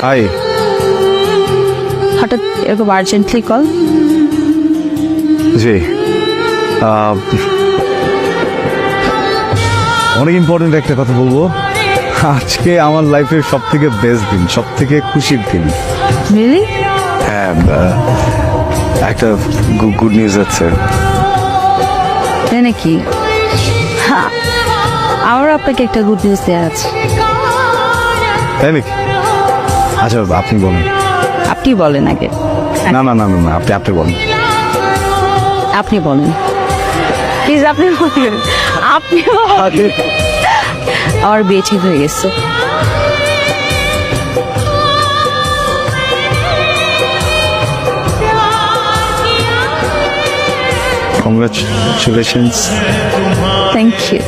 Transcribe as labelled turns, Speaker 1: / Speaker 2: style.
Speaker 1: High.
Speaker 2: হঠাৎ এরকম urgently call?
Speaker 1: জি, অনেক ইম্পর্টেন্ট একটা কথা বলবো। আজকে আমার লাইফের সব থেকে বেস্ট দিন, সব থেকে খুশির দিন।
Speaker 2: রিয়েলি?
Speaker 1: হ্যাঁ, একটা গুড নিউজ আছে।
Speaker 2: তাই নাকি? হ্যাঁ, আমারও আপনাকে একটা গুড নিউজ দেওয়া আছে।
Speaker 1: তাই নাকি? আচ্ছা, আপনি বলেন।
Speaker 2: আপনি বলেন আগে।
Speaker 1: না না না না না, আপনি বলেন।
Speaker 2: আপনি বলেন প্লিজ, আপনি বলেন। আপনি বলেন। আমার বিয়ে ঠিক হয়ে গেছে।
Speaker 1: কংগ্রাচুলেশনস।
Speaker 2: Thank you.